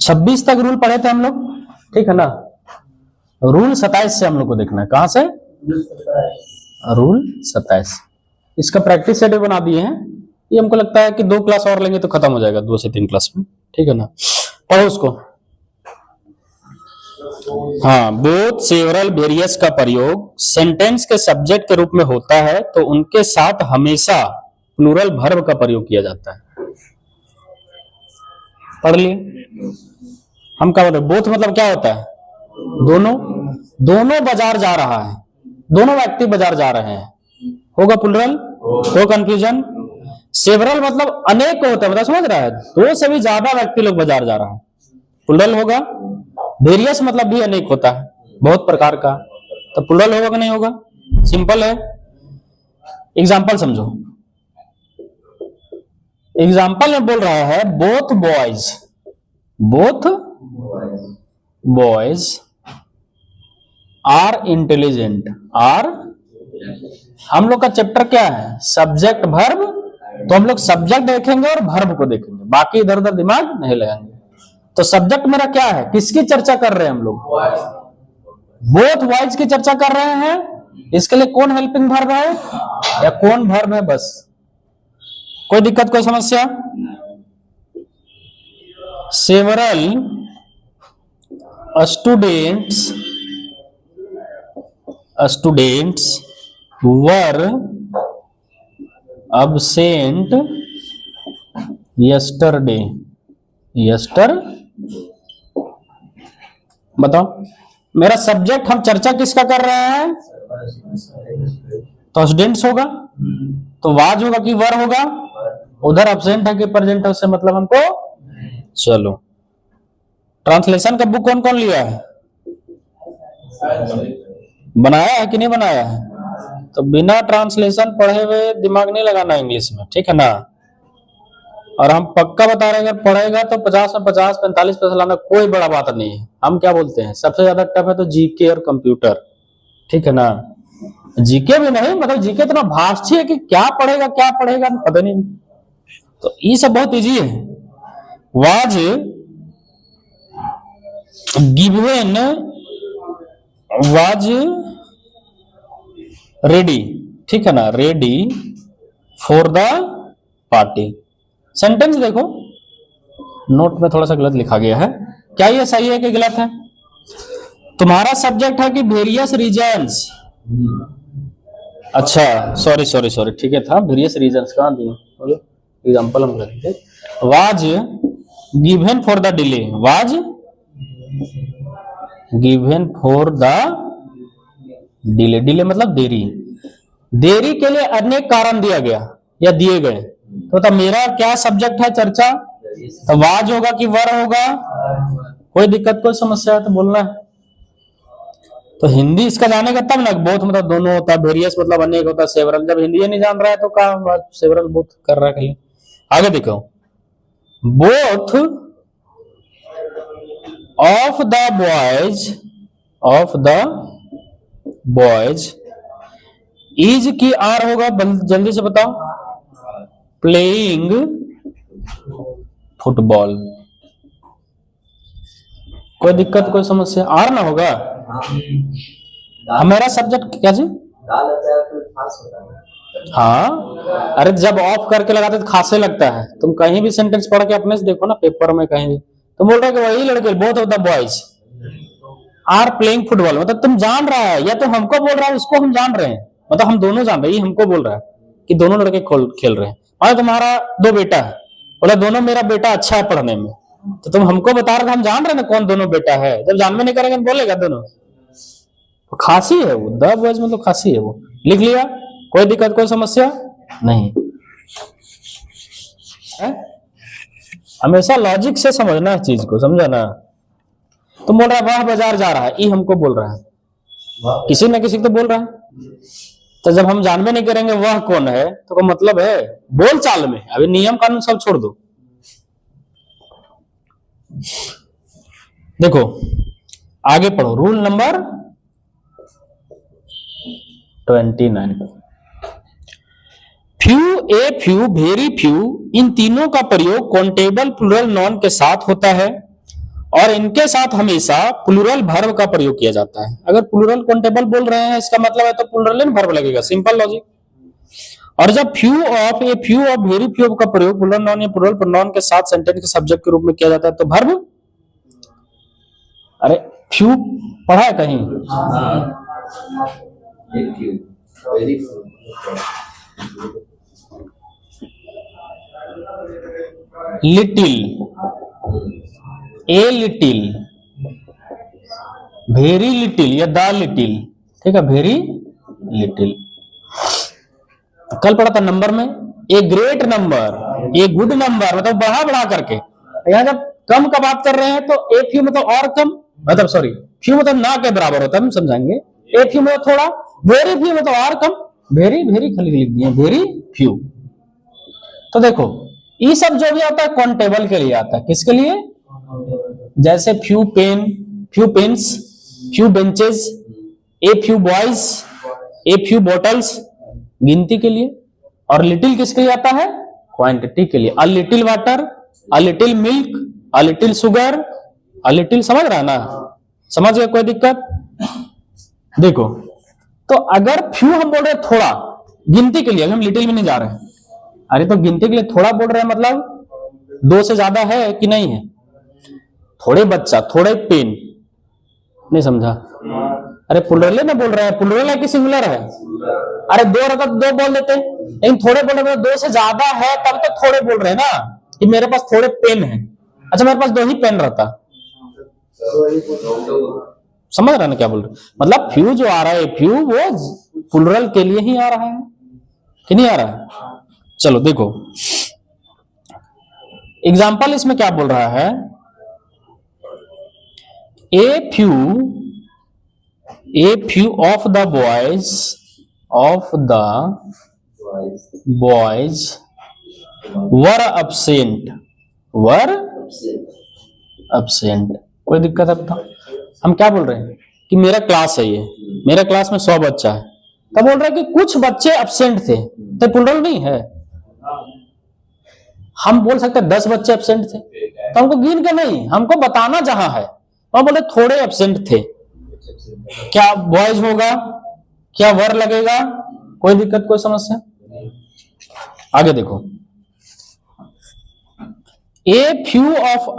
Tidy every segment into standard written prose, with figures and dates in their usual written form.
26 तक रूल पढ़े थे हम लोग, ठीक है ना। रूल 27 से हम लोग को देखना है, कहां से? रूल 27। इसका प्रैक्टिस सेट भी बना दिए हैं। ये हमको लगता है कि 2 क्लास और लेंगे तो खत्म हो जाएगा, 2 से 3 क्लास में, ठीक है ना। पढ़ो उसको। हाँ, बोथ सेवरल वेरियस का प्रयोग सेंटेंस के सब्जेक्ट के रूप में होता है तो उनके साथ हमेशा प्लूरल वर्ब का प्रयोग किया जाता है। पढ़ लिए हम क्या बताए? बोथ मतलब क्या होता है? दोनों। दोनों बाजार जा रहा है, दोनों व्यक्ति बाजार जा रहे हैं, होगा प्लूरल। कोई कंफ्यूजन? सेवरल मतलब अनेक होता है, मतलब समझ रहा है, 2 से भी ज्यादा व्यक्ति लोग बाजार जा रहा है, प्लूरल होगा। वेरियस मतलब भी अनेक होता है, बहुत प्रकार का, तो प्लूरल होगा कि नहीं होगा? सिंपल है। एग्जाम्पल समझो। एग्जाम्पल में बोल रहा है both boys are intelligent. Are, हम लोग का चैप्टर क्या है? सब्जेक्ट वर्ब, तो हम लोग सब्जेक्ट देखेंगे और वर्ब को देखेंगे, बाकी इधर उधर दिमाग नहीं लगाएंगे। तो सब्जेक्ट मेरा क्या है? किसकी चर्चा कर रहे हैं हम लोग? बोथ बॉयज की चर्चा कर रहे हैं। इसके लिए कौन हेल्पिंग वर्ब है या कौन वर्ब है? बस। कोई दिक्कत, कोई समस्या? Several students were absent yesterday। बताओ, मेरा सब्जेक्ट, हम चर्चा किसका कर रहे हैं? तो स्टूडेंट्स होगा, तो वाज होगा कि वर होगा? उधर एब्सेंट है कि प्रेजेंट है, उससे मतलब हमको। चलो, ट्रांसलेशन का बुक कौन कौन लिया है? बनाया है कि नहीं बनाया है? तो बिना ट्रांसलेशन पढ़े हुए दिमाग नहीं लगाना इंग्लिश में, ठीक है ना। और हम पक्का बता रहे हैं, अगर पढ़ेगा तो 50 में 50, 45% लाना कोई बड़ा बात नहीं है। हम क्या बोलते हैं, सबसे ज्यादा टफ है तो जीके और कंप्यूटर, ठीक है ना। जीके भी नहीं, मतलब जीके इतना भाष्य है कि क्या पढ़ेगा पता नहीं। तो ये सब बहुत इजी है। वाज गिवन, वाज रेडी, ठीक है ना, ready for the party. Sentence देखो, नोट में थोड़ा सा गलत लिखा गया है, क्या ये सही है कि गलत है? तुम्हारा सब्जेक्ट है कि वेरियस रीजन्स। अच्छा, सॉरी, ठीक है था, वेरियस रीजन्स कहां दिए? एग्जांपल हम करेंगे। Was given for the delay, was given for the delay. Delay मतलब देरी, देरी के लिए अनेक कारण दिया गया या दिए गए। तो मेरा क्या सब्जेक्ट है? चर्चा। तो वाज होगा कि वर होगा? कोई दिक्कत, कोई समस्या है तो बोलना है। तो हिंदी इसका जानेगा तब ना। बोथ मतलब दोनों होता है, वेरियस मतलब अनेक होता है, सेवरल जब हिंदी नहीं जान रहा है तो क्या सेवरल बोथ कर रहा है खाली। आगे देखो, both of the boys is की आर होगा, जल्दी से बताओ। Playing football. कोई दिक्कत, कोई समस्या? आर ना होगा? हमारा सब्जेक्ट क्या जी? हाँ, अरे जब ऑफ करके लगाते तो खासे लगता है। तुम कहीं भी सेंटेंस पढ़ के अपने से देखो ना, पेपर में कहीं भी, तुम बोल रहे कि वही लड़के, both of the boys are playing football, मतलब तुम जान रहा है, या तो हमको बोल रहा है उसको हम जान रहे हैं, मतलब हम दोनों जान रहे हैं। ये हमको बोल रहा है कि दोनों लड़के खेल रहे हैं। और तुम्हारा 2 बेटा है, बोला दोनों मेरा बेटा अच्छा है पढ़ने में, तो तुम हमको बता रहे थे, हम जान रहे हैं ना कौन दोनों बेटा है। जब जानवे नहीं करेंगे बोलेगा दोनों, तो खांसी है वो, द बॉयज मतलब खांसी है वो। लिख लिया, कोई दिक्कत, कोई समस्या नहीं है? हमेशा लॉजिक से समझना है चीज को, समझा ना। तुम बोल रहा है वह बाजार जा रहा है, ये हमको बोल रहा है, किसी न किसी को तो बोल रहा है। तो जब हम जानवे नहीं करेंगे वह कौन है, तो मतलब है बोल चाल में। अभी नियम कानून सब छोड़ दो। देखो आगे पढ़ो, rule number 29। Few, a few, very few, इन तीनों का प्रयोग काउंटेबल प्लूरल नॉन के साथ होता है और इनके साथ हमेशा प्लूरल वर्ब का प्रयोग किया जाता है। अगर प्लूरल काउंटेबल बोल रहे हैं इसका मतलब है तो प्लूरल वर्ब लगेगा, सिंपल लॉजिक। और जब few of, A few of, very few का प्रयोग प्लूरल नाउन या प्लूरल प्रोनाउन के साथ सेंटेंस के सब्जेक्ट के रूप में किया जाता है तो वर्ब, अरे फ्यू पढ़ा है कहीं? Little, a little, very little या द लिटिल, ठीक है, वेरी लिटिल। कल पढ़ा था नंबर में, a great number, a good number, मतलब बढ़ा बढ़ा करके। यहां जब कम का बात कर रहे हैं तो ए फ्यू मतलब और कम, मतलब सॉरी फ्यू मतलब ना के बराबर होता है, हम समझाएंगे। ए फ्यू मतलब थोड़ा, वेरी फ्यू मतलब और कम, वेरी वेरी खाली लिख दिए, वेरी फ्यू। तो देखो ये सब जो भी आता है काउंटेबल के लिए आता है, किसके लिए? जैसे few pen, few pens, few benches, a few boys, a few bottles, गिनती के लिए। और लिटिल किसके लिए आता है? क्वांटिटी के लिए। A little water, a little milk, a little sugar, a little, समझ रहा है ना? समझ गए? कोई दिक्कत? देखो तो अगर फ्यू हम बोल रहे हैं थोड़ा, गिनती के लिए, हम लिटिल में नहीं जा रहे हैं। अरे तो गिनती के लिए थोड़ा बोल रहे हैं मतलब 2 से ज्यादा है कि नहीं है? थोड़े बच्चा, थोड़े पेन, नहीं समझा? अरे प्लूरल ना बोल रहे हैं, प्लूरल है कि सिंगुलर है? अरे 2 रहता तो 2 बोल देते, लेकिन थोड़े बोल रहे हैं, 2 से ज्यादा है तब तो थोड़े बोल रहे हैं ना, कि मेरे पास थोड़े पेन है। अच्छा मेरे पास 2 ही पेन रहता, समझ रहा है ना क्या बोल रहे? मतलब फ्यू जो आ रहा है, फ्यू वो प्लूरल के लिए ही आ रहा है कि नहीं आ रहा है? चलो देखो एग्जाम्पल इसमें क्या बोल रहा है, ए few of the boys were absent। कोई दिक्कत है बताओ? हम क्या बोल रहे हैं कि मेरा क्लास है, ये मेरा क्लास में 100 बच्चा है, तब बोल रहे हैं कि कुछ बच्चे एब्सेंट थे, तो प्लूरल नहीं है। हम बोल सकते हैं 10 बच्चे एब्सेंट थे, तो हमको गिन के नहीं, हमको बताना जहां है, वहां बोले थोड़े एब्सेंट थे। क्या बॉयज होगा, क्या वर लगेगा? कोई दिक्कत, कोई समस्या? आगे देखो, a few of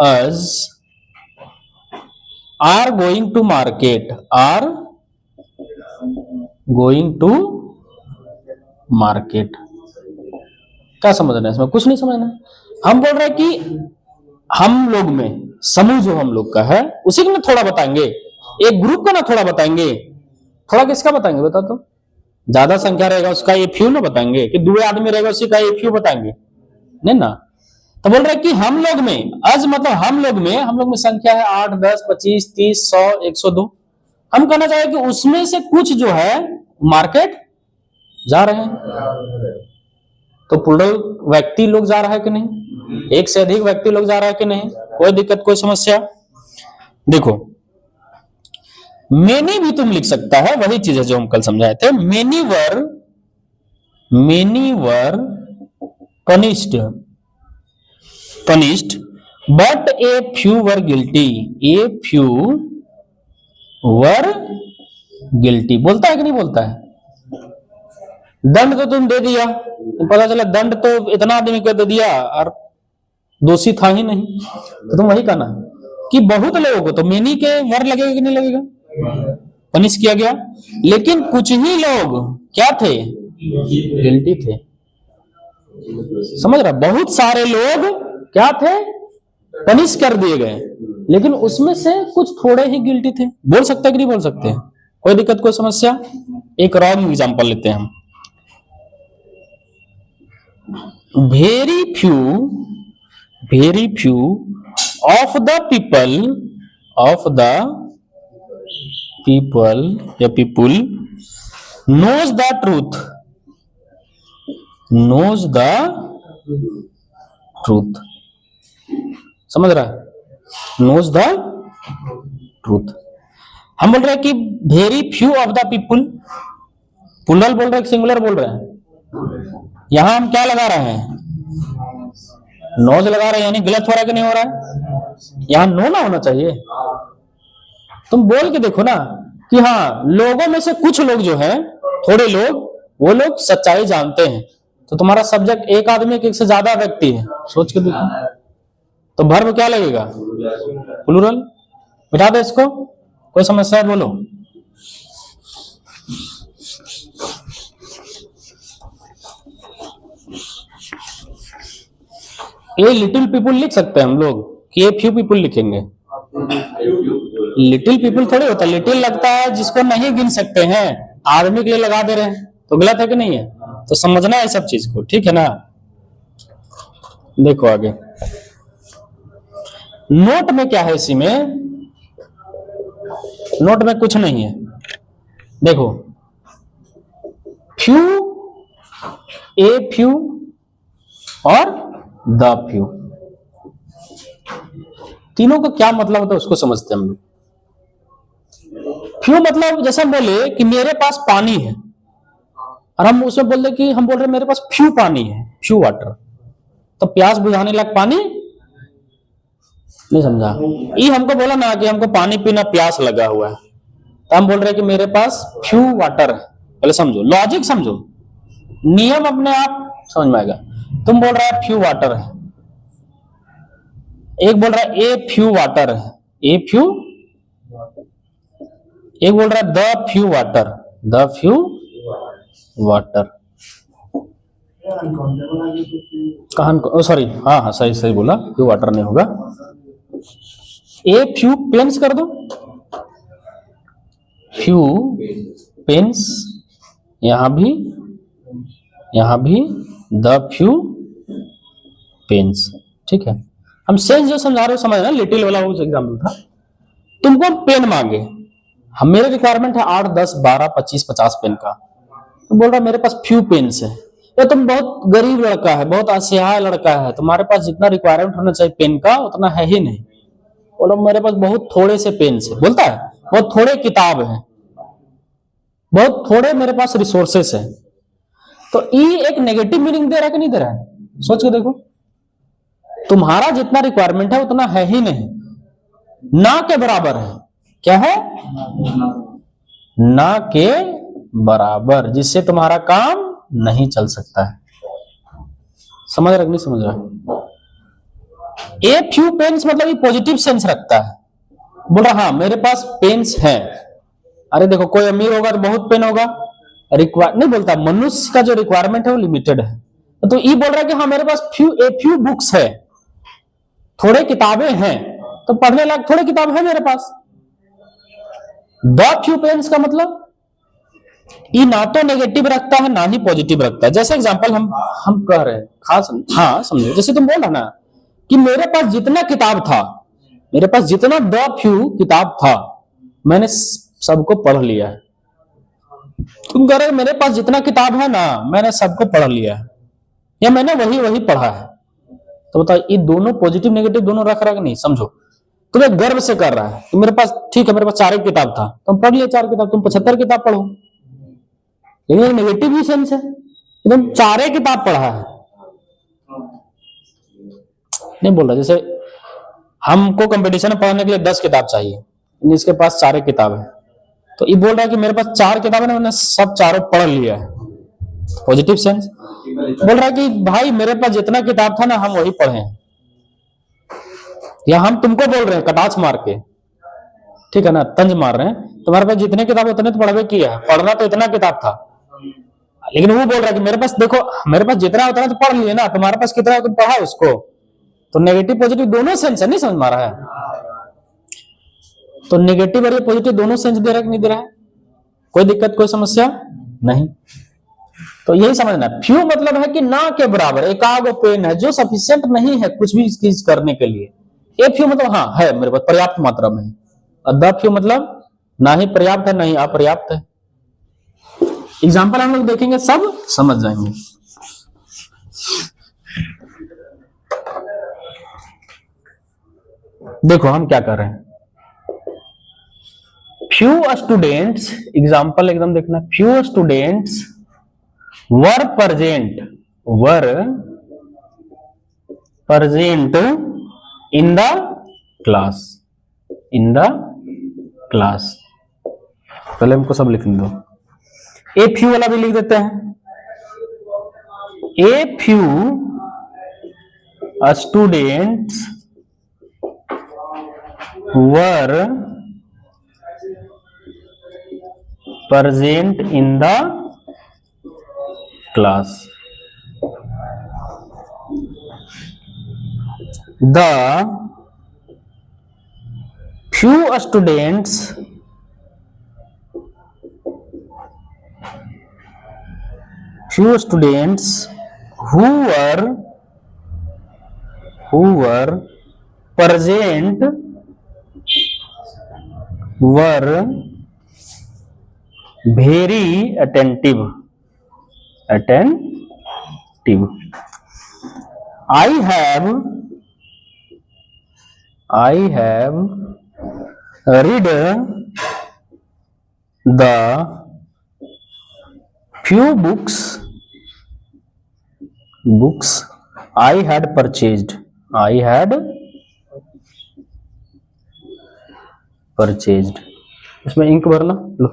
us are going to market. क्या समझना है इसमें? कुछ नहीं समझना। हम बोल रहे हैं कि हम लोग में, समूह जो हम लोग का है उसी में थोड़ा बताएंगे, एक ग्रुप का ना थोड़ा बताएंगे। थोड़ा किसका बताएंगे बताओ तो? ज्यादा संख्या रहेगा उसका ए फ्यू ना बताएंगे, कि 2 आदमी रहेगा उसी का ए फ्यू बताएंगे, नहीं ना? तो बोल रहे कि हम लोग में, अज मतलब हम लोग में संख्या है 8, 10, 25, 30, 100, 102। हम कहना चाहेंगे कि उसमें से कुछ जो है मार्केट जा रहे हैं। तो प्लूरल व्यक्ति लोग जा रहा है कि नहीं? एक से अधिक व्यक्ति लोग जा रहा है कि नहीं? कोई दिक्कत, कोई समस्या? देखो मेनी भी तुम लिख सकता है, वही चीज है जो हम कल समझाए थे। Many were punished but a few were guilty. A few were guilty बोलता है कि नहीं बोलता है? दंड तो तुम दे दिया, तो पता चला दंड तो इतना आदमी को दे दिया और दोषी था ही नहीं, तो तुम वही कहना कि बहुत लोगों को, तो मेनी के वर लगेगा कि नहीं लगेगा? पनिश किया गया, लेकिन कुछ ही लोग क्या थे? गिल्टी थे। समझ रहा? बहुत सारे लोग क्या थे? पनिश कर दिए गए, लेकिन उसमें से कुछ थोड़े ही गिल्टी थे। बोल सकते कि नहीं बोल सकते? कोई दिक्कत, कोई समस्या? एक रॉन्ग एग्जांपल लेते हैं हम। very few of the people knows the truth। समझ रहा है? knows the truth। हम बोल रहे हैं कि very few of the people, plural बोल रहे हैं सिंगुलर बोल रहे हैं? यहां हम क्या लगा रहे हैं? नोज लगा रहे हैं यानी गलत हो रहा है कि नहीं हो रहा है? यहां नो ना होना चाहिए। तुम बोल के देखो ना कि हाँ, लोगों में से कुछ लोग जो है, थोड़े लोग, वो लोग सच्चाई जानते हैं। तो तुम्हारा सब्जेक्ट एक आदमी के एक से ज्यादा व्यक्ति है, सोच के देखो। तो वर्ब क्या लगेगा? प्लूरल। मिटा दो इसको, कोई समस्या है बोलो। ए लिटिल पीपुल लिख सकते हैं हम लोग कि ए फ्यू पीपुल लिखेंगे? लिटिल पीपुल थोड़ी होता है, लिटिल लगता है जिसको नहीं गिन सकते हैं, आदमी के लिए लगा दे रहे हैं, तो गलत है कि नहीं है? तो समझना है सब चीज को, ठीक है ना? देखो आगे नोट में क्या है, इसी में नोट में कुछ नहीं है। देखो फ्यू, ए फ्यू और द फ्यू, तीनों का क्या मतलब होता है उसको समझते हैं हम लोग। फ्यू मतलब जैसे हम बोले कि मेरे पास पानी है, और हम उसमें बोल रहे कि हम बोल रहे मेरे पास फ्यू पानी है, फ्यू वाटर, तो प्यास बुझाने लायक पानी नहीं, समझा? ये हमको बोला ना कि हमको पानी पीना प्यास लगा हुआ है, तो हम बोल रहे कि मेरे पास फ्यू वाटर है। पहले समझो, लॉजिक समझो, नियम अपने आप समझ में आएगा। तुम बोल रहा है फ्यू वाटर है, एक बोल रहा है ए फ्यू वाटर है, ए फ्यू, एक बोल रहा है the few water, the few water. कहां, सॉरी, हाँ हाँ सही सही बोला, फ्यू वाटर नहीं होगा। ए फ्यू पेन्स कर दो, फ्यू पेन्स, यहां भी द फ्यू पेन्स, ठीक है। हम सेंस जो समझा रहे हो समझ ना, लिटिल वाला वो एग्जाम्पल था। तुमको हम पेन मांगे, हम मेरे रिक्वायरमेंट है 8, 10, 12, 25, 50 पेन का, तो बोल रहा मेरे पास फ्यू पेन्स है। या तुम बहुत गरीब लड़का है, बहुत असहाय लड़का है, तुम्हारे पास जितना रिक्वायरमेंट होना चाहिए पेन का उतना है ही नहीं, बोलो मेरे पास बहुत थोड़े से पेन्स है, बोलता है बहुत थोड़े किताब है, बहुत थोड़े मेरे पास रिसोर्सेस है। तो ये एक नेगेटिव मीनिंग दे रहा है कि नहीं दे रहा है? सोच के देखो, तुम्हारा जितना रिक्वायरमेंट है उतना है ही नहीं, ना के बराबर है। क्या है? ना के बराबर, जिससे तुम्हारा काम नहीं चल सकता है। समझ रहा नहीं समझ रहा? ए फ्यू पेन्स मतलब ये पॉजिटिव सेंस रखता है, बोल रहा हाँ मेरे पास पेन्स हैं। अरे देखो, कोई अमीर होगा तो बहुत पेन होगा, रिक्वायर नहीं बोलता, मनुष्य का जो रिक्वायरमेंट है वो लिमिटेड है। तो ये बोल रहा है कि हाँ मेरे पास ए फ्यू बुक्स है, थोड़े किताबें हैं, तो पढ़ने लायक थोड़े किताब है मेरे पास। द फ्यू पेन्स का मतलब ये ना तो नेगेटिव रखता है ना ही पॉजिटिव रखता है। जैसे एग्जांपल हम कह रहे हैं, खास हाँ समझो, जैसे तुम बोल रहा ना कि मेरे पास जितना किताब था, मेरे पास जितना द फ्यू किताब था मैंने सबको पढ़ लिया है। तुम कह रहे मेरे पास जितना किताब है ना मैंने सबको पढ़ लिया है, या मैंने वही पढ़ा है। तो बताओ ये दोनों पॉजिटिव नेगेटिव दोनों रख रहा है कि नहीं? समझो, तुम्हें गर्व से कर रहा है कि मेरे पास, ठीक है मेरे पास 4 किताब था, तुम पढ़ लिए 4 किताब, तुम 75 किताब पढ़ो, लेकिन नेगेटिव भी सेंस है, तुम 4 किताब पढ़ा है। नहीं बोल रहा, जैसे हमको कंपटीशन में पढ़ने के लिए 10 किताब चाहिए, इसके पास 4 किताब है, तो ये बोल रहा है कि मेरे पास 4 किताब है ना, मैंने सब चारों पढ़ लिया है, पॉजिटिव सेंस। बोल रहा है कि भाई मेरे पास जितना किताब था ना हम वही पढ़े हैं, या हम तुमको बोल रहे हैं कटाक्ष मार के, ठीक है ना, तंज मार रहे हैं, तुम्हारे पास जितने किताब उतने तो पढ़वे किया, पढ़ना तो इतना किताब था, लेकिन वो बोल रहा है कि मेरे पास देखो, मेरे पास जितना उतना तो पढ़ लिए ना, तुम्हारे पास कितना तुम पढ़ा उसको। तो नेगेटिव पॉजिटिव दोनों सेंस है, नहीं समझ में आ रहा है? तो नेगेटिव और पॉजिटिव दोनों सेंस दे रहा है कि नहीं दे रहा है? कोई दिक्कत, कोई समस्या नहीं। तो यही समझना, फ्यू मतलब है कि ना के बराबर, एकाग पेन है जो सफिशिएंट नहीं है कुछ भी चीज करने के लिए। ए फ्यू मतलब हाँ है मेरे पास, पर्याप्त मात्रा में, और द फ्यू मतलब ना ही पर्याप्त है ना ही अपर्याप्त है। एग्जाम्पल हम लोग देखेंगे, सब समझ जाएंगे। देखो हम क्या कर रहे हैं, फ्यू स्टूडेंट्स, एग्जाम्पल एकदम देखना, few students were present, were present in the class, in the class। पहले हमको सब लिखने दो। ए फ्यू वाला भी लिख देते हैं। A few students were present in the class। The few students who were present were very attentive। I have read the few books I had purchased। इसमें इंक भरना, लो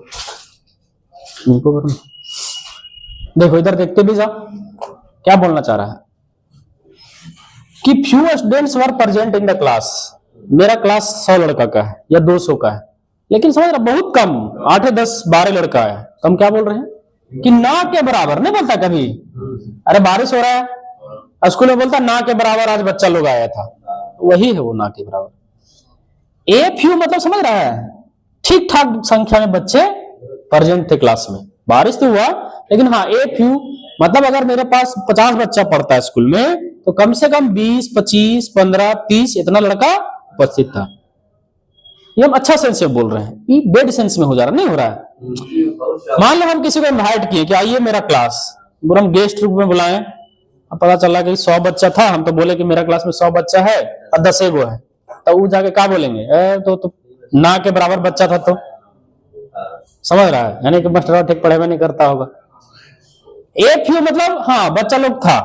इंक भरना। देखो इधर देखते भी जाओ क्या बोलना चाह रहा है कि few students were present in the class. मेरा क्लास 100 लड़का का है या 200 का है, लेकिन समझ रहा बहुत कम, 8 10 12 लड़का है। तो हम क्या बोल रहे हैं कि ना के बराबर नहीं बोलता कभी। अरे बारिश हो रहा है, स्कूल में बोलता ना के बराबर आज बच्चा लोग आया था, वही है वो ना के बराबर। ए फ्यू मतलब समझ रहा है ठीक ठाक संख्या में बच्चे प्रेजेंट थे क्लास में। बारिश तो हुआ, लेकिन हाँ ए फ्यू मतलब अगर मेरे पास 50 बच्चा पढ़ता है स्कूल में तो कम से कम 20 25 15 30 इतना लड़का उपस्थित था। ये हम अच्छा सेंस में बोल रहे हैं, ये बेड सेंस में हो जा रहा नहीं हो रहा है। मान लो हम किसी को इनवाइट किए कि आइए मेरा क्लास, हम गेस्ट रूप में बुलाएं, अब पता चला कि 100 बच्चा था, हम तो बोले कि मेरा क्लास में 100 बच्चा है और 10 गो है, तो वो जाके क्या बोलेंगे तो ना के बराबर बच्चा था। तो समझ रहा है, यानी कि मास्टर ठीक पढ़ाई नहीं करता होगा। ए फ्यू मतलब हाँ बच्चा लोग था,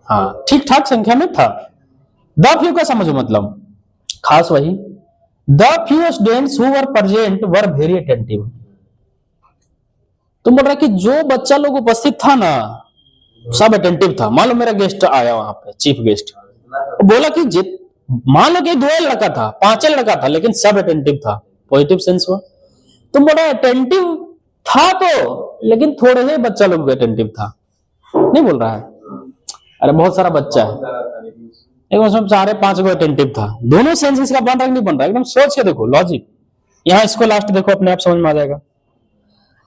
हाँ ठीक ठाक संख्या में था। द फ्यू का समझो मतलब खास वही, the few students who were present were very attentive. तुम बोल रहा कि जो बच्चा लोग उपस्थित था ना सब अटेंटिव था। मान लो मेरा गेस्ट आया वहां पे, चीफ गेस्ट, बोला कि मान लो कि 2 लड़का था 5 लड़का था, लेकिन सब अटेंटिव था, पॉजिटिव सेंस में। तुम बोल रहे अटेंटिव था तो, लेकिन थोड़े ही बच्चा लोग अटेंटिव था, नहीं बोल रहा है। अरे बहुत सारा बच्चा है, लेकिन उसमें 4-5 गो अटेंटिव था। दोनों सेंस इसका बन रहा है नहीं बन रहा है, एकदम सोच के देखो लॉजिक। यहाँ इसको लास्ट देखो, अपने आप समझ में आ जाएगा।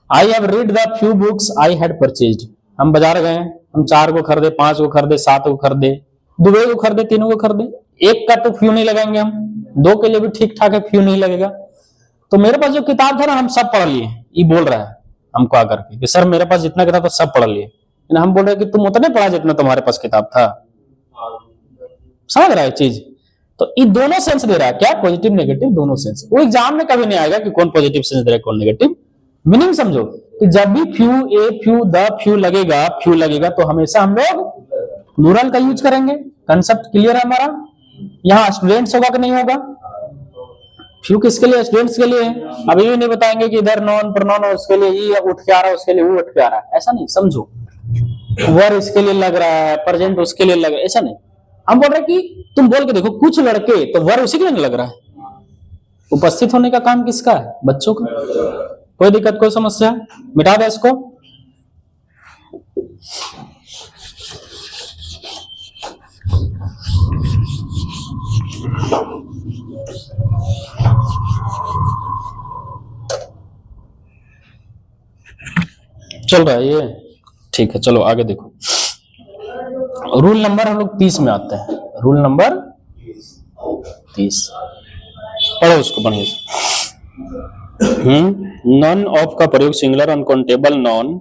I have read the few books I had purchased. हम बाजार गए, हम 4 को खरीदे, 5 को खरीदे, 7 को खरीदे, 2 को खरीदे, 3 को खरीदे। 1 का तो फ्यू नहीं लगाएंगे हम, 2 के लिए भी ठीक ठाक है, फ्यू नहीं लगेगा। तो मेरे पास जो किताब था ना हम सब पढ़ लिए। ये बोल रहा है हमको आकर के कि सर मेरे पास जितना किताब था सब पढ़ लिए। हम बोल रहे कि तुम उतने पढ़ा जितना तुम्हारे पास किताब था। समझ रहा है चीज? तो ये दोनों सेंस दे रहा है, क्या पॉजिटिव नेगेटिव दोनों सेंस। वो एग्जाम में कभी नहीं आएगा कि कौन पॉजिटिव सेंस दे रहा है कौन नेगेटिव। मीनिंग समझो कि जब भी few a few the few लगेगा तो हमेशा हम लोग प्लूरल का यूज करेंगे। कंसेप्ट क्लियर है हमारा? यहाँ स्टूडेंट्स होगा कि नहीं होगा? फ्यू किसके लिए? स्टूडेंट्स के लिए। अभी भी नहीं बताएंगे कि इधर नॉन प्रोनाउन उसके लिए ये उठ के आ रहा है, उसके लिए वो उठ के आ रहा है, ऐसा नहीं समझो। वर इसके लिए लग रहा है, प्रेजेंट उसके लिए लग रहा है, ऐसा नहीं। हम बोल रहे कि तुम बोल के देखो, कुछ लड़के तो वर उसी के लिए लग रहा है। उपस्थित होने का काम किसका है? बच्चों का। कोई दिक्कत कोई समस्या? मिटा दे इसको। चल रहा है ये? ठीक है, चलो आगे देखो। रूल नंबर हम लोग 30 में आते हैं। रूल नंबर 30 पढ़ो उसको बढ़िया से। नॉन ऑफ का प्रयोग सिंगुलर अनकाउंटेबल नॉन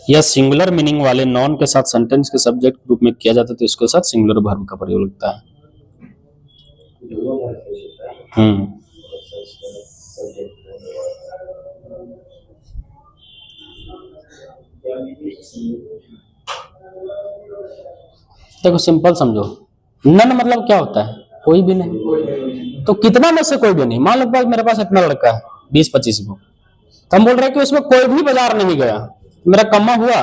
या सिंगुलर मीनिंग वाले नॉन के साथ सेंटेंस के सब्जेक्ट रूप में किया जाता है, तो इसके साथ सिंगुलर वर्ब का प्रयोग लगता है। देखो सिंपल समझो, नन मतलब क्या होता है? कोई भी नहीं। तो कितना में से कोई भी नहीं? मान लो मेरे पास इतना लड़का है 20-25 को, तो हम बोल रहे हैं कि उसमें कोई भी बाजार नहीं गया, मेरा कम्मा हुआ,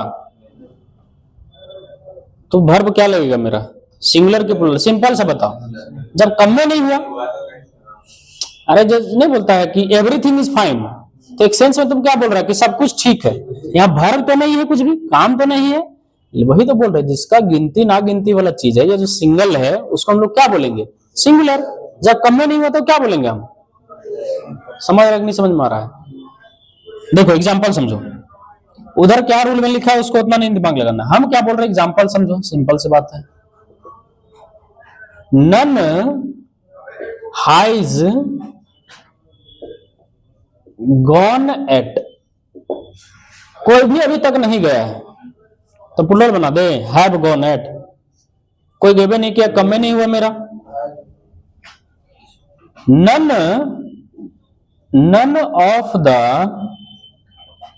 तो वर्ब क्या लगेगा मेरा? सिंगुलर के प्लूरल। सिंपल सा बताओ, जब कम्मे नहीं हुआ, अरे जो नहीं बोलता है कि एवरीथिंग इज फाइन, तो एक सेंस में तुम क्या बोल रहा है कि सब कुछ ठीक है। यहाँ वर्ब तो नहीं है, कुछ भी काम तो नहीं है, वही तो बोल रहे हैं जिसका गिनती ना गिनती वाला चीज है, या जो सिंगल है उसको हम लोग क्या बोलेंगे? सिंगुलर। जब कम्मे नहीं हुआ तो क्या बोलेंगे हम? समझ रहे नहीं समझ में आ रहा है? देखो एग्जाम्पल समझो, उधर क्या रूल में लिखा है उसको उतना नहीं दिमाग लगाना, हम क्या बोल रहे हैं एग्जाम्पल समझो, सिंपल सी बात है। नन हाइज गॉन एट, कोई भी अभी तक नहीं गया है, तो प्लूरल बना दे, हैव गॉन एट। कोई गेबे नहीं किया, कम नहीं हुआ मेरा। None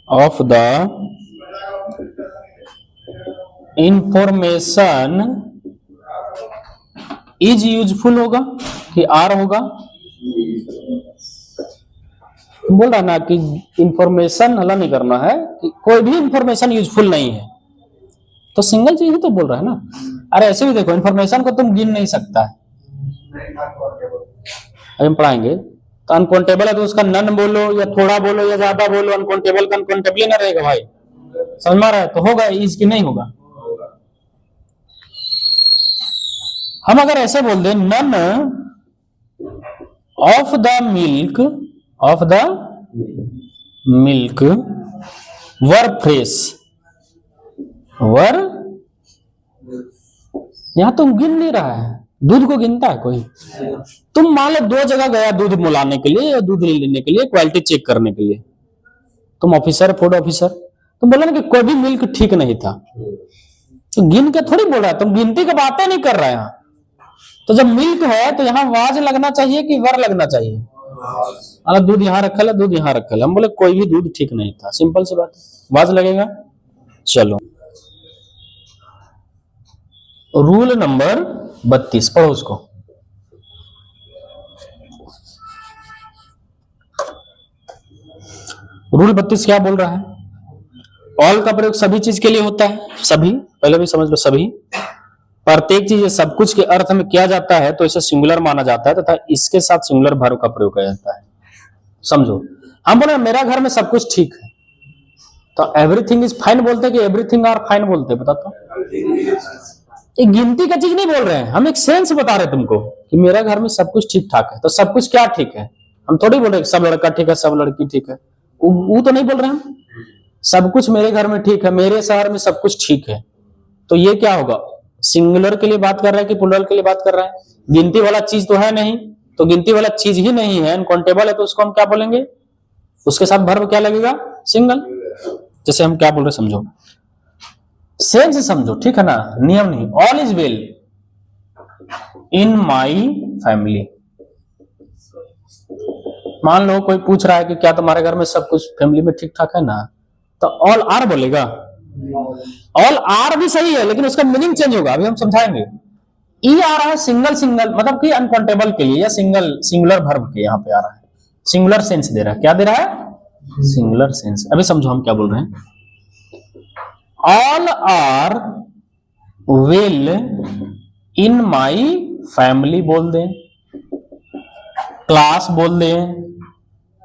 of the information is useful होगा कि आर होगा? बोल रहा ना कि इंफॉर्मेशन हला नहीं करना है, कि कोई भी इंफॉर्मेशन यूजफुल नहीं है, तो सिंगल चीज ही तो बोल रहा है ना। अरे ऐसे भी देखो, इंफॉर्मेशन को तुम गिन नहीं सकता है, अभी हम पढ़ाएंगे। तो अनकाउंटेबल है तो उसका नन बोलो या थोड़ा बोलो या ज्यादा बोलो, अनकाउंटेबल का अनकाउंटेबल ही ना रहेगा भाई, समझ में आ रहा है? तो होगा इज की नहीं होगा। हम अगर ऐसे बोल दें none of the milk were fresh, were यहां तुम गिन नहीं रहा है, दूध को गिनता है कोई? तुम मान लो 2 जगह गया दूध मुलाने के लिए या दूध लेने के लिए, क्वालिटी चेक करने के लिए, तुम ऑफिसर, फूड ऑफिसर, तुम बोला ना कि कोई भी मिल्क ठीक नहीं था, तो गिन के थोड़ी बोल रहा है, तुम गिनती की बातें नहीं कर रहा है यहाँ। तो जब मिल्क है तो यहाँ वाज लगना चाहिए कि वर लगना चाहिए? अगर दूध यहाँ रखल है, दूध यहाँ रखल है, हम बोले कोई भी दूध ठीक नहीं था, सिंपल सी बात है, वाज लगेगा। चलो रूल नंबर 32 पढ़ो उसको। रूल 32 क्या बोल रहा है? ऑल का प्रयोग सभी चीज के लिए होता है, सभी, पहले भी समझ लो, सभी, प्रत्येक चीज सब कुछ के अर्थ में किया जाता है तो इसे सिंगुलर माना जाता है, तथा इसके साथ सिंगुलर वर्ब का प्रयोग किया जाता है। समझो, हम बोले मेरा घर में सब कुछ ठीक है, तो एवरीथिंग इज फाइन बोलते हैं कि एवरीथिंग आर फाइन बोलते हैं? बता तो, एक गिनती का चीज नहीं बोल रहे हैं, हम एक सेंस बता रहे हैं तुमको कि मेरा घर में सब कुछ ठीक ठाक है, तो सब कुछ क्या ठीक है? हम थोड़ी बोल रहे सब लड़का ठीक है, सब लड़की ठीक है, वो तो नहीं बोल रहे हम। सब कुछ मेरे घर में ठीक है, मेरे शहर में सब कुछ ठीक है, तो ये क्या होगा? सिंगुलर के लिए बात कर रहा है कि प्लूरल के लिए बात कर रहा है? गिनती वाला चीज तो है नहीं, तो गिनती वाला चीज ही नहीं है, अनकाउंटेबल है, तो उसको हम क्या बोलेंगे? उसके साथ वर्ब क्या लगेगा? सिंगल। जैसे हम क्या बोल रहे समझो, सेंस समझो, ठीक है ना, नियम नहीं। All is well in my family, मान लो कोई पूछ रहा है कि क्या तुम्हारे घर में सब कुछ फैमिली में ठीक ठाक है ना, तो ऑल आर बोलेगा? ऑल आर भी सही है, लेकिन उसका मीनिंग चेंज होगा, अभी हम समझाएंगे। ई आ रहा है सिंगल सिंगल, मतलब कि अनकाउंटेबल के लिए, या सिंगुलर वर्ब के यहाँ पे आ रहा है, सिंगुलर सेंस दे रहा है। क्या दे रहा है? Singular sense. अभी समझो हम क्या बोल रहे हैं। All are well in my family बोल दें, क्लास बोल दें।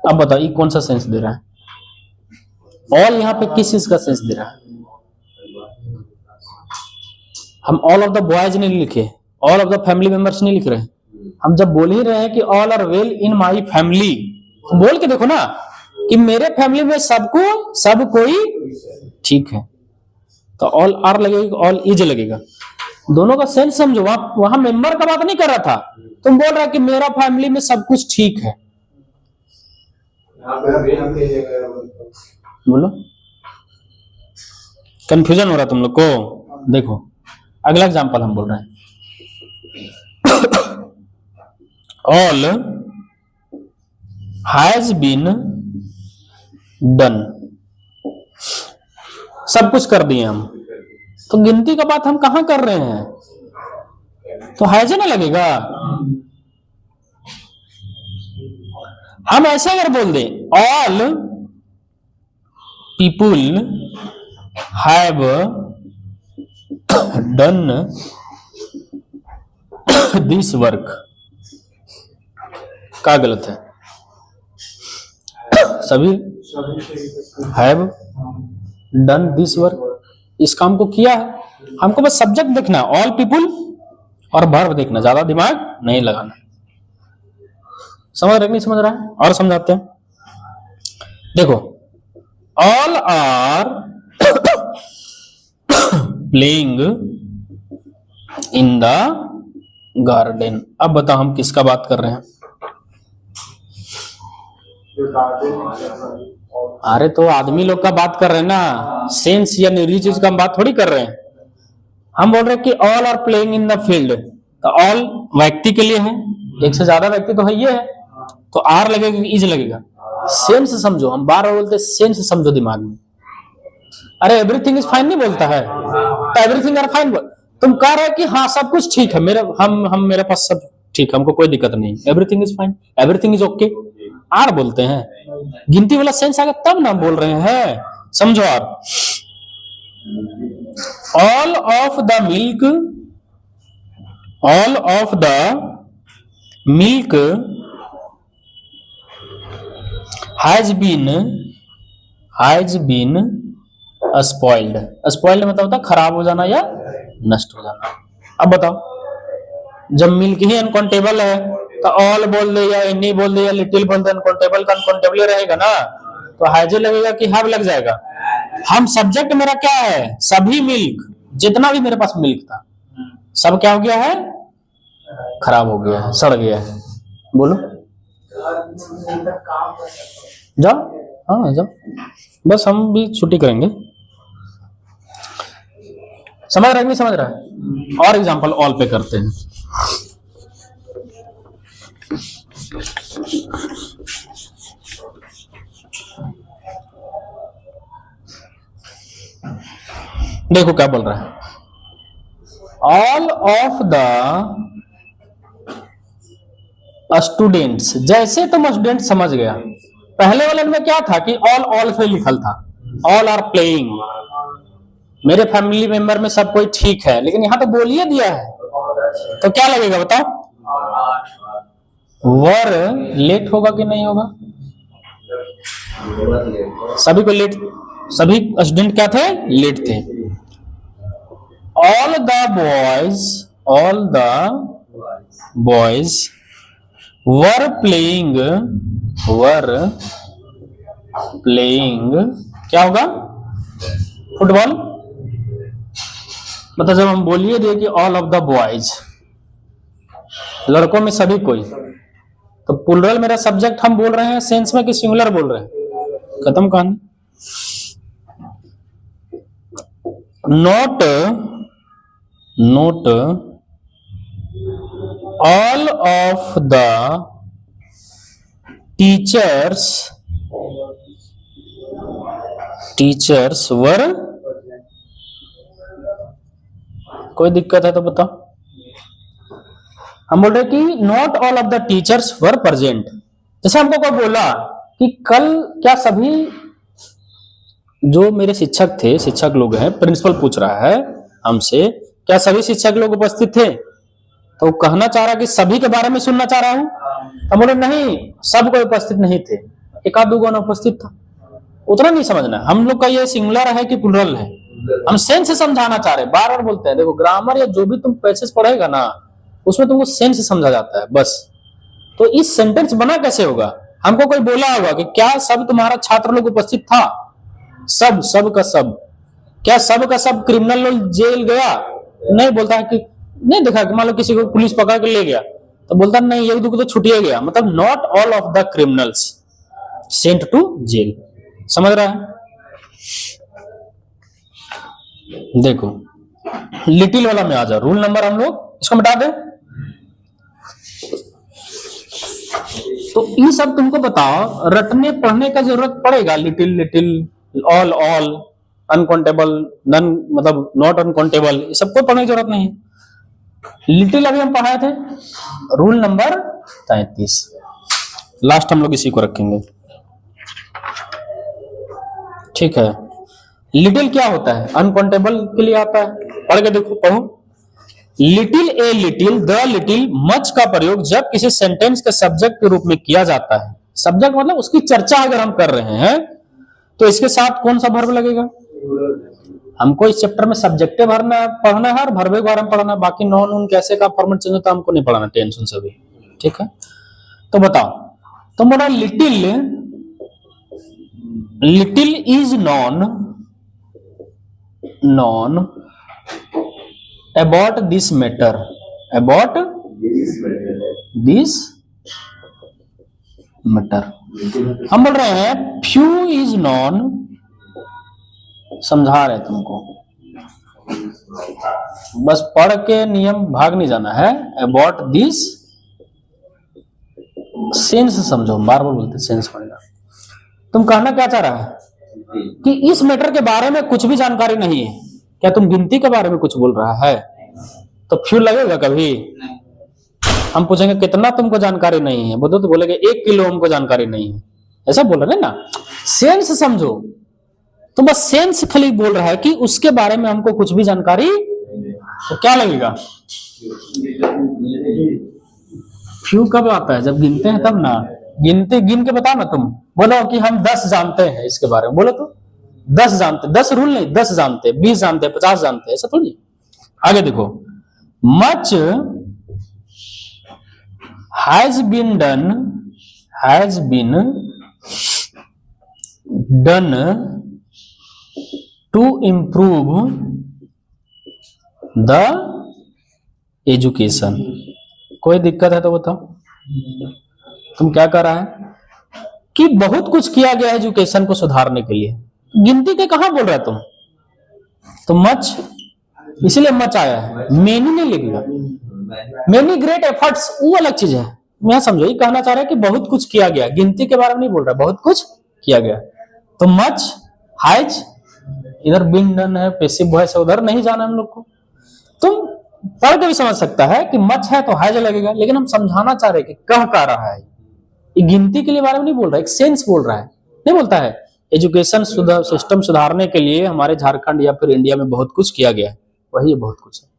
अब बताओ ये कौन सा सेंस दे रहा है? ऑल यहाँ पे किस चीज का सेंस दे रहा है? हम ऑल ऑफ द बॉयज नहीं लिखे, all of the family members नहीं लिख रहे, हम जब बोल ही रहे हैं कि all are well in my family, बोल के देखो ना कि मेरे फैमिली में सब कोई ठीक है, तो ऑल आर लगेगा, ऑल इज लगेगा, दोनों का सेंस समझो। वहां मेंबर का बात नहीं कर रहा था, तुम बोल रहा कि मेरा फैमिली में सब कुछ ठीक है, बोलो कंफ्यूजन हो रहा तुम लोग को? देखो अगला एग्जांपल हम बोल रहे हैं, ऑल हैज बीन डन, सब कुछ कर दिए हम, तो गिनती का बात हम कहां कर रहे हैं? तो हैज ना लगेगा। हम ऐसे अगर बोल दें all people have done this work, क्या गलत है? सभी हैव डन दिस वर्क, इस काम को किया है। हमको बस सब्जेक्ट देखना, ऑल पीपुल और वर्ब देखना, ज्यादा दिमाग नहीं लगाना। समझ रहे नहीं समझ रहा है? और समझाते हैं। देखो all are playing in the garden. अब बताओ हम किसका बात कर रहे हैं? अरे तो आदमी लोग का बात कर रहे हैं ना, सेंस या निरी चीज का हम बात थोड़ी कर रहे हैं। हम बोल रहे हैं कि all are playing in the field, तो ऑल व्यक्ति के लिए है, एक से ज्यादा व्यक्ति तो है ये है, तो आर लगेगा कि इज लगेगा? सेंस समझो, हम बार बार बोलते हैं सेंस समझो दिमाग में। अरे एवरीथिंग इज फाइन नहीं बोलता है, तो एवरीथिंग आर फाइन बोल। तुम कह रहे हो कि हाँ सब कुछ ठीक है, मेरे पास सब ठीक है, हमको कोई दिक्कत नहीं, everything is fine, everything is okay, are बोलते हैं। गिनती वाला सेंस आगे तब ना बोल रहे हैं, समझो आप। All of the milk, all of the milk has been spoiled. Spoiled मतलब होता है खराब हो जाना या नष्ट हो जाना। अब बताओ जब मिल्क ही अनकाउंटेबल है तो ऑल बोल दे या एनी बोल दे या लिटिल बोल दे, अनकाउंटेबल का अनकाउंटेबल रहेगा ना, तो हैज लगेगा कि हैव लग जाएगा। हम सब्जेक्ट मेरा क्या है? सभी मिल्क, जितना भी मेरे पास मिल्क था सब क्या हो गया है? खराब हो गया है, सड़ गया है। बोलो जाओ, हाँ जाओ, बस हम भी छुट्टी करेंगे। समझ रहा है नहीं समझ रहा है? और एग्जांपल ऑल पे करते हैं। देखो क्या बोल रहा है, ऑल ऑफ द स्टूडेंट्स। जैसे तुम स्टूडेंट समझ गया, पहले वाले में क्या था कि ऑल से लिखल था, ऑल आर प्लेइंग, मेरे फैमिली मेंबर में सब कोई ठीक है, लेकिन यहां तो बोलिए दिया है, तो क्या लगेगा बताओ? वर लेट होगा कि नहीं होगा? सभी को लेट, सभी स्टूडेंट क्या थे? लेट थे। All the boys were playing क्या होगा? फुटबॉल। मतलब जब हम बोलिए दिए कि ऑल ऑफ द बॉयज, लड़कों में सभी कोई, तो प्लूरल मेरा सब्जेक्ट हम बोल रहे हैं सेंस में कि सिंगुलर बोल रहे हैं? खत्म कहानी। Note all of the teachers were. कोई दिक्कत है तो बताओ। हम बोल रहे कि not all of the teachers were present. जैसे हमको कोई बोला कि कल क्या सभी जो मेरे शिक्षक थे, शिक्षक लोग हैं, प्रिंसिपल पूछ रहा है हमसे क्या सभी शिक्षक लोग उपस्थित थे, तो कहना चाह रहा कि सभी के बारे में सुनना चाह रहा हूं। हम बोले नहीं, सब कोई उपस्थित नहीं थे, एक आध दो उपस्थित था। उतना नहीं समझना, हम लोग का ये सिंगुलर है कि प्लूरल है, हम सेंस से समझाना चाह रहे हैं। बार बार बोलते हैं, देखो ग्रामर या जो भी तुम पैसेज पढ़ेगा ना, उसमें तुमको सेंस समझा जाता है बस। तो इस सेंटेंस बना कैसे होगा? हमको कोई बोला होगा कि क्या सब तुम्हारा छात्र लोग उपस्थित था? सब का सब, क्या सब का सब क्रिमिनल लोग जेल गया? नहीं बोलता है कि नहीं देखा कि मान लो किसी को पुलिस पकड़ के ले गया, तो बोलता नहीं एक दो को तो छुट्टिया गया। मतलब not all of the criminals sent to jail. समझ रहा है? देखो लिटिल वाला में आ जाओ, रूल नंबर हम लोग इसको मिटा दें। तो ये सब तुमको बताओ, रटने पढ़ने का जरूरत पड़ेगा? लिटिल, ऑल, अनकाउंटेबल, नन मतलब नॉट अनकाउंटेबल, ये सब कोई पढ़ने की जरूरत नहीं है। लिटिल अभी हम पढ़ाए थे, रूल नंबर 33। लास्ट हम लोग इसी को रखेंगे, ठीक है। लिटिल क्या होता है? अनकाउंटेबल के लिए आता है, पढ़ के देखो, पढ़ो। Little, a little, the little, much का प्रयोग जब किसी सेंटेंस के सब्जेक्ट के रूप में किया जाता है। सब्जेक्ट मतलब उसकी चर्चा अगर हम कर रहे हैं तो इसके साथ कौन सा वर्ब लगेगा? हमको इस चैप्टर में सब्जेक्टिव पढ़ना है और वर्ब के बारे में पढ़ना है, बाकी नॉन उन कैसे का फॉर्मेट चेंज होता है हमको नहीं पढ़ाना, टेंशन से भी, ठीक है। तो बताओ, तुम बोला little, little is non about this matter, about this matter. हम बोल रहे हैं फ्यू इज नॉन, समझा रहे तुमको, बस पढ़ के नियम भाग नहीं जाना है। अबाउट दिस सेंस समझो, बार बार बोलते सेंस पढ़ेगा। तुम कहना क्या चाह रहा है कि इस मैटर के बारे में कुछ भी जानकारी नहीं है। क्या तुम गिनती के बारे में कुछ बोल रहा है? तो फ्यू लगेगा कभी? हम पूछेंगे कितना तुमको जानकारी नहीं है, बोलो तो बोलेंगे 1 किलो हमको जानकारी नहीं है, ऐसा बोल रहे ना। सेंस समझो, तो बस सेंस खाली बोल रहा है कि उसके बारे में हमको कुछ भी जानकारी, तो क्या लगेगा? फ्यू कब आता है? जब गिनते हैं तब ना। गिनते गिन के बताओ ना, तुम बोलो कि हम 10 जानते हैं इसके बारे में, बोलो तो 10 जानते, 10 रूल नहीं, 10 जानते, 20 जानते, 50 जानते, ऐसा थोड़ी। आगे देखो, much has been done to improve the education. कोई दिक्कत है तो बताओ, तुम क्या कर रहा है कि बहुत कुछ किया गया है एजुकेशन को सुधारने के लिए। गिनती के कहां बोल रहा है तुम? तो मच, इसीलिए मच आया है, मेनी नहीं लिखेगा। मेनी ग्रेट एफर्ट्स वो अलग चीज है। मैं समझो ये कहना चाह रहा है कि बहुत कुछ किया गया, गिनती के बारे में नहीं बोल रहा, बहुत कुछ किया गया। तो मच हैज, इधर बीन डन है, पैसिव वॉइस है, उधर नहीं जाना हम लोग को। तुम पढ़ के भी समझ सकता है कि मच है तो हैज लगेगा, लेकिन हम समझाना चाह रहे हैं कि कह रहा है, ये गिनती के लिए बारे में नहीं बोल रहा, एक सेंस बोल रहा है। नहीं बोलता है एजुकेशन सिस्टम सुधारने के लिए हमारे झारखंड या फिर इंडिया में बहुत कुछ किया गया है, वही बहुत कुछ है।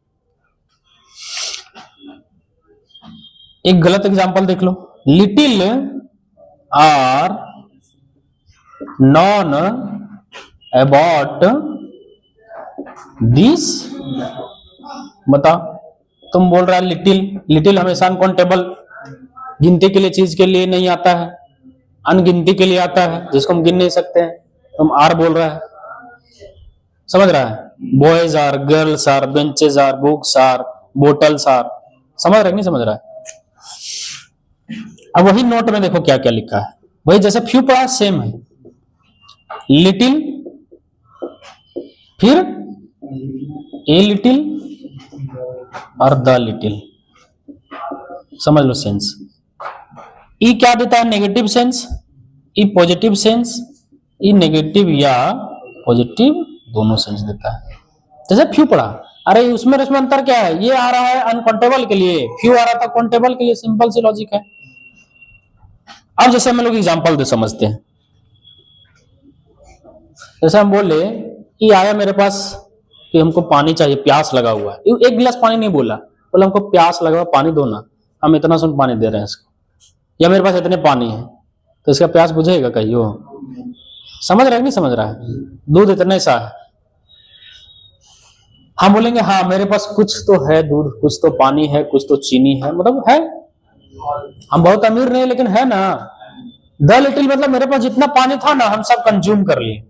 एक गलत एग्जांपल देख लो, little are known about this. बताओ, तुम बोल रहा है लिटिल, लिटिल हमेशा अनकाउंटेबल, गिनती के लिए चीज के लिए नहीं आता है, अनगिनती के लिए आता है जिसको हम गिन नहीं सकते हैं। तुम आर बोल रहा है, समझ रहा है? Boys are, girls are, benches are, books are, bottles are, समझ रहा है नहीं समझ रहा है? अब वही नोट में देखो क्या क्या लिखा है, वही जैसे फ्यू पढ़ा सेम है। लिटिल, फिर ए लिटिल और द लिटिल, समझ लो सेंस। ई क्या देता है? Negative sense. ई पॉजिटिव सेंस। ई नेगेटिव या पॉजिटिव दोनों सेंस देता है। जैसे फ्यू पढ़ा, अरे उसमें अंतर क्या है? ये आ रहा है अनकाउंटेबल के लिए, फ्यू आ रहा था काउंटेबल के लिए, सिंपल सी लॉजिक है। अब जैसे हम लोग एग्जांपल दे समझते हैं, जैसे हम बोले ये आया मेरे पास कि हमको पानी चाहिए, प्यास लगा हुआ है, एक गिलास पानी नहीं बोला, बोला हमको प्यास लगा हुआ, पानी दो ना, हम इतना सुन पानी दे रहे हैं इसको, या मेरे पास इतने पानी है, तो इसका प्यास बुझेगा कहियो? समझ रहा है नहीं समझ रहा है? दूध इतने सा है, हम बोलेंगे हाँ मेरे पास कुछ तो है दूध, कुछ तो पानी है, कुछ तो चीनी है, मतलब है, हम बहुत अमीर नहीं लेकिन है ना। द लिटिल मतलब मेरे पास जितना पानी था ना हम सब कंज्यूम कर लिए,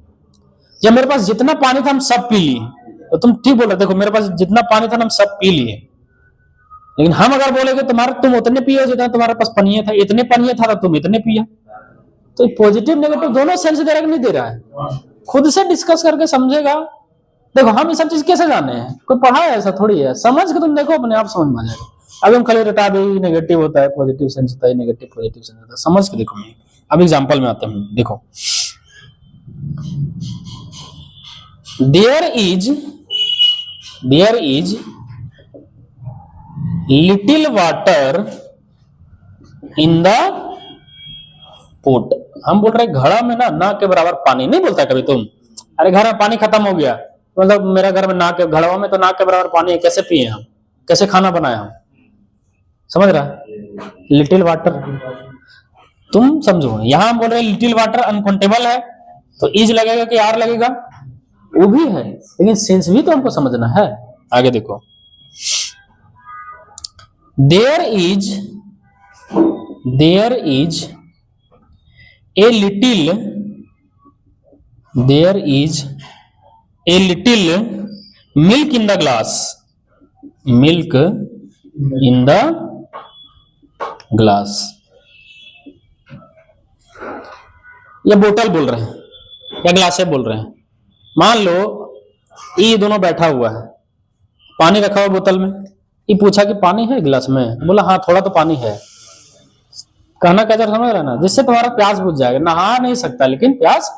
या मेरे पास जितना पानी था हम सब पी लिए। तो तुम ठीक बोल रहे, देखो मेरे पास जितना पानी था ना हम सब पी लिए, लेकिन हम अगर बोलेगे तुम उतने पिए जितना तुम्हारे पास पानी था, इतने पानी था तो तुम इतने पिया। तो पॉजिटिव नेगेटिव दोनों सेंस दे रहा है नहीं दे रहा है? खुद से डिस्कस करके समझेगा। देखो हम ये सब चीज कैसे जाने हैं, कोई पढ़ा है ऐसा थोड़ी है, समझ के तुम देखो अपने आप समझ में आ जाएगा। अभी हम खाली बता दे नेगेटिव होता है, पॉजिटिव सेंस होता है, नेगेटिव पॉजिटिव सेंस होता है, समझ के देखो। अब एग्जांपल में आते हैं, देखो there is little water in the pot. हम बोल रहे घड़ा में ना के बराबर पानी नहीं बोलता कभी तुम, अरे घर में पानी खत्म हो गया, मतलब मेरा घर में ना के घड़वा में तो ना के बराबर पानी है, कैसे पिए हम, कैसे खाना बनाया हम, समझ रहा है? लिटिल वाटर तुम समझो, यहां हम बोल रहे लिटिल वाटर अनकाउंटेबल है तो इज लगेगा कि आर लगेगा, वो भी है लेकिन सेंस भी तो हमको समझना है। आगे देखो, there is a little milk in the glass, milk in the glass. या बोतल बोल रहे हैं या ग्लास बोल रहे हैं। मान लो ये दोनों बैठा हुआ है, पानी रखा हुआ बोतल में, ये पूछा कि पानी है गिलास में, बोला हाँ थोड़ा तो पानी है। कहना क्या समझ रहा है ना, जिससे तुम्हारा प्यास बुझ जाएगा। नहा नहीं सकता लेकिन प्यास,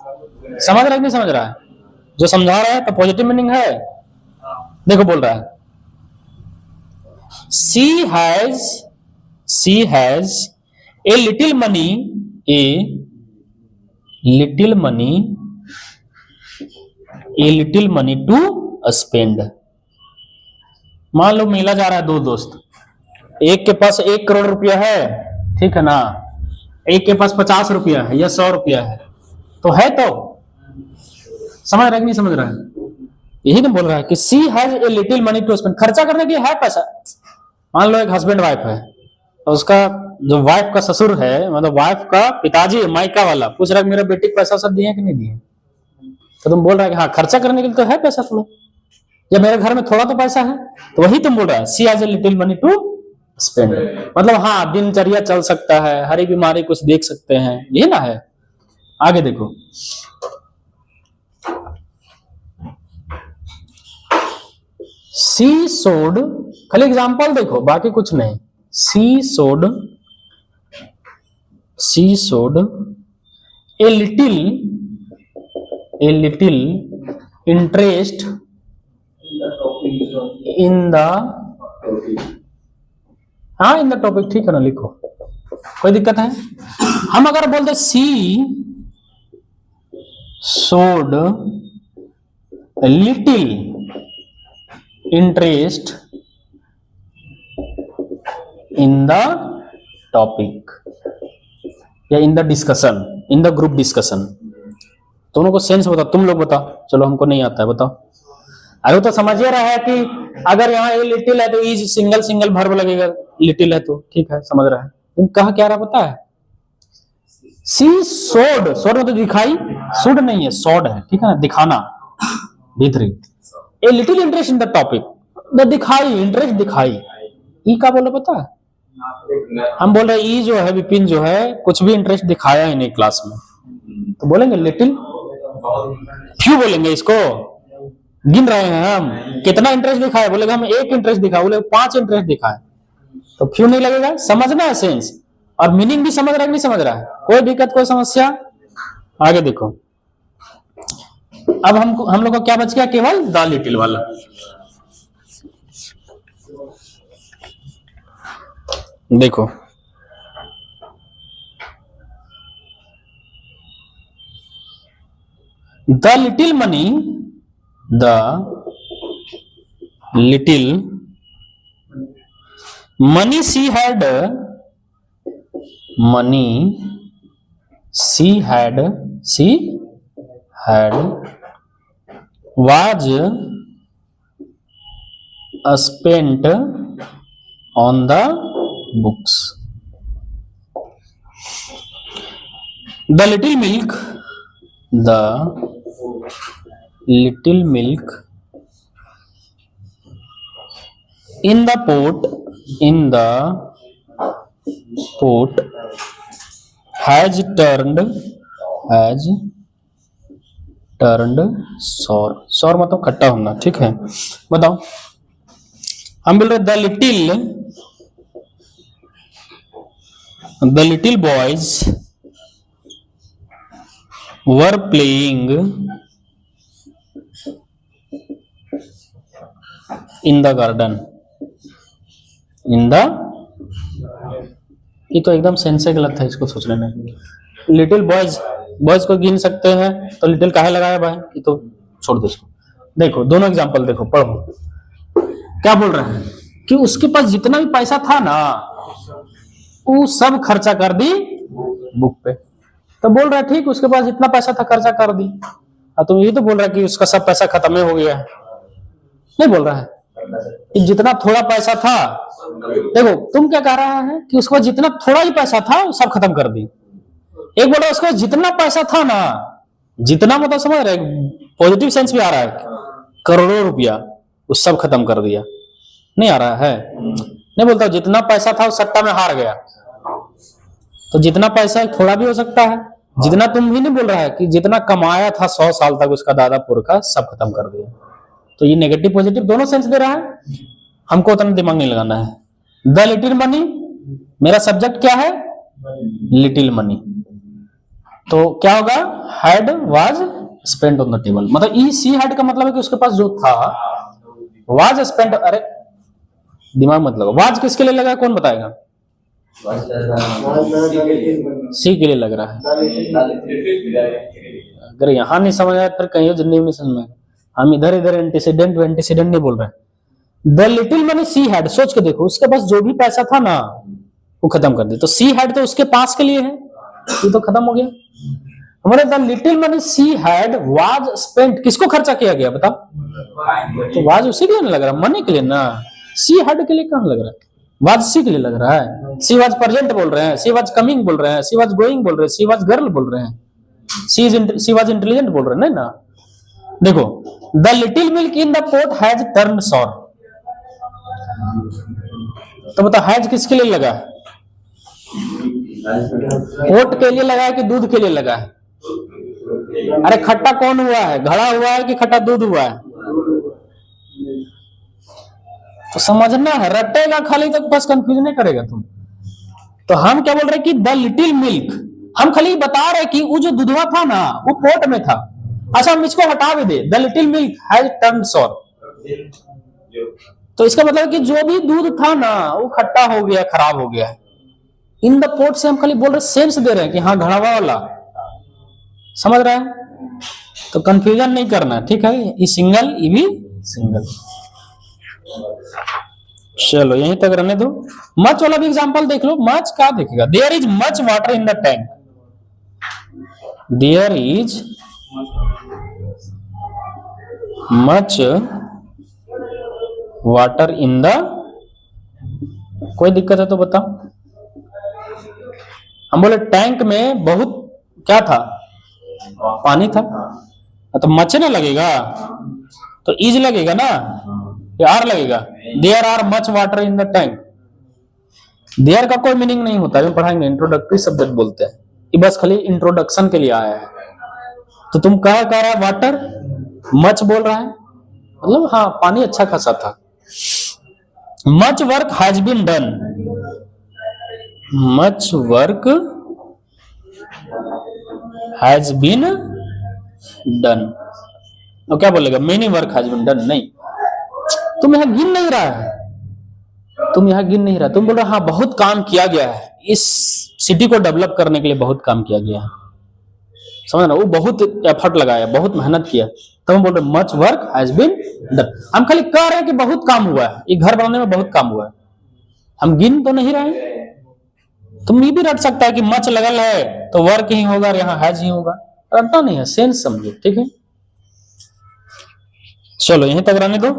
समझ रहा है नहीं समझ रहा है? जो समझा रहा है तो पॉजिटिव मीनिंग है। देखो बोल रहा है she has a little money to spend. मान लो मेला जा रहा है, दो दोस्त, एक के पास 1 करोड़ रुपया है, ठीक है ना, एक के पास 50 रुपया है या 100 रुपया है, तो है तो समझ रहा है कि नहीं समझ रहा है? यही तो बोल रहा है कि she has a little money to spend, खर्चा करने के लिए है पैसा। मान लो एक हस्बैंड वाइफ है और उसका जो वाइफ का ससुर है, मतलब वाइफ का पिताजी मायका वाला, पूछ रहा है मेरा बेटी को पैसा सब दिए कि नहीं दिए, तो तुम बोल रहा है कि हाँ खर्चा करने के लिए तो है पैसा थोड़ा, या मेरे घर में थोड़ा तो पैसा है, तो वही तुम बोल रहा है she has a little money to spend, मतलब हाँ दिनचर्या चल सकता है, हरी बीमारी कुछ देख सकते हैं, ये ना है। आगे देखो, सी सोड, खाली एग्जाम्पल देखो बाकी कुछ नहीं। सी सोड a little interest in the, हाँ इन द टॉपिक, ठीक है ना, लिखो, कोई दिक्कत है? हम अगर बोलते she showed little interest in the topic या in the discussion, in the group discussion, दोनों को सेंस बताओ, तुम लोग बताओ, चलो हमको नहीं आता है, बताओ। अरे तो समझिए रहा है कि अगर यहाँ ए लिटिल है तो इज सिंगल वर्ब लगेगा, लिटिल है तो ठीक है, समझ रहा है। तुम कहा क्या रहा पता है, सी सोड, सोड मतलब दिखाई, सुड नहीं है सोड है, ठीक है ना, दिखाना, भीतरी। A little interest in the topic, the दिखाई, इंटरेस्ट दिखाई, ई का बोलो पता है? हम बोल रहे ई जो है विपिन जो है कुछ भी इंटरेस्ट दिखाया ही नहीं क्लास में, तो बोलेंगे लिटिल, फ्यू बोलेंगे इसको, गिन रहे हैं हम कितना इंटरेस्ट दिखाया, बोलेगा हम 1 इंटरेस्ट दिखा, बोले 5 इंटरेस्ट दिखाए, तो फ्यू नहीं लगेगा। समझना है सेंस और मीनिंग भी समझ रहा है कि नहीं समझ रहा है? कोई दिक्कत कोई समस्या? आगे देखो, अब हम लोग को क्या बच गया, केवल द लिटिल वाला। देखो the little money she had was spent on the books. The little milk in the pot has turned sour मतलब खट्टा होना, ठीक है। बताओ, हम बोल रहे the little boys were playing in the garden. In the, ये तो एकदम सेंस से गलत है, इसको सोच लेना। लिटिल बॉयज, बॉयज को गिन सकते हैं तो लिटिल काहे लगाया भाई, ये तो छोड़ दो इसको। देखो दोनों एग्जांपल देखो, पढ़ो क्या बोल रहे हैं कि उसके पास जितना भी पैसा था ना वो सब खर्चा कर दी बुक पे। तो बोल रहा है ठीक, उसके पास जितना पैसा था खर्चा कर दी। तुम ये तो बोल रहा है कि उसका सब पैसा खत्म हो गया है, नहीं बोल रहा है कि जितना थोड़ा पैसा था। देखो तुम क्या कह रहा है कि उसके पास जितना थोड़ा ही पैसा था वो सब खत्म कर दी। एक बोल रहा है उसके पास जितना पैसा था ना, जितना मतलब समझ रहे, पॉजिटिव सेंस भी आ रहा है, करोड़ों रुपया वो सब खत्म कर दिया। नहीं आ रहा है, नहीं बोलता जितना पैसा था वो सट्टा में हार गया। तो जितना पैसा थोड़ा भी हो सकता है, जितना तुम भी नहीं बोल रहा है कि जितना कमाया था 100 साल तक उसका दादा पुरखा सब खत्म कर दिया। तो ये नेगेटिव पॉजिटिव दोनों सेंस दे रहा है, हमको उतना दिमाग नहीं लगाना है। द लिटिल मनी, मेरा सब्जेक्ट क्या है, लिटिल मनी, तो क्या होगा, had was spent on the table. मतलब ई सी हैड का मतलब है कि उसके पास जो था, वाज स्पेंट, अरे दिमाग मत लगाओ, वाज किसके लिए लगा कौन बताएगा, सी के लिए लग रहा है। अगर यहां नहीं समझ आया फिर कहीं जिंदगी में नहीं समझ में आएगा। हम इधर इधर एंटीसीडेंट नहीं बोल रहे हैं। The little money she had, सोच के देखो उसके पास जो भी पैसा था ना वो खत्म कर दिया। तो सी हैड तो उसके पास के लिए है, ये तो खत्म हो गया हमारे। The little money she had was spent, किसको खर्चा किया गया बता, तो वाज उसी के लिए लग रहा है, मनी के लिए ना, सी हैड के लिए कहां लग रहा है, वाज सी के लिए लग रहा है। सी वाज प्रेजेंट बोल रहे हैं, सी वाज कमिंग बोल रहे हैं, सी वाज गोइंग बोल रहे हैं, सी वाज गर्ल बोल रहे हैं, सी वाज इंटेलिजेंट बोल रहे हैं ना। देखो the little milk in the pot has turned sour, तो बता हैज किसके लिए लगा है, पोट के लिए लगा है कि दूध के लिए लगा है। अरे खट्टा कौन हुआ है, घड़ा हुआ है कि खट्टा दूध हुआ है, तो समझना है, रटेगा खाली तो बस कंफ्यूज नहीं करेगा तुम। तो हम क्या बोल रहे हैं कि द लिटिल मिल्क, हम खाली बता रहे कि वो जो दूधवा था ना वो पोट में था। अच्छा हम इसको हटा भी दे, the little milk has turned sour, तो इसका मतलब कि जो भी दूध था ना वो खट्टा हो गया, खराब हो गया। इन द पोट से हम खाली बोल रहे, सेंस दे रहे हैं कि हाँ घड़ावा वाला, समझ रहे हैं। तो कंफ्यूजन नहीं करना, ठीक है, ये सिंगल ये भी सिंगल। चलो यहीं तक रहने दो। मच वाला भी एग्जांपल देख लो। मच क्या देखेगा, there is much water in the tank, there is much water in the, कोई दिक्कत है तो बताओ। हम बोले टैंक में बहुत क्या था, पानी था, तो मच ना लगेगा तो इज लगेगा ना, या आर लगेगा। There are much water in the tank, there का कोई मीनिंग नहीं होता है, पढ़ाएंगे, इंट्रोडक्टरी सब्जेक्ट बोलते हैं, ये बस खाली इंट्रोडक्शन के लिए आया है। तो तुम क्या कह रहा है, वाटर, मच बोल रहा है, मतलब हाँ पानी अच्छा खासा था। Much work has been done, much work has been done, और क्या बोलेगा, many work has been done. नहीं, तुम यहां गिन नहीं रहा है, तुम यहां गिन नहीं रहा, तुम बोल रहे हाँ बहुत काम किया गया है, इस सिटी को डेवलप करने के लिए बहुत काम किया गया है, समझ ना, वो बहुत एफर्ट लगाया, बहुत मेहनत किया। तो हम बोल रहे much work has been done, हम खाली कह रहे हैं कि बहुत काम हुआ है, ये घर बनाने में बहुत काम हुआ है, हम गिन तो नहीं रहे। तुम ये भी रट सकता है कि मच लगल है तो वर्क ही होगा, यहाँ हैज ही होगा, रटना नहीं है, सेंस समझो, ठीक है। चलो यहीं तक रहने दो।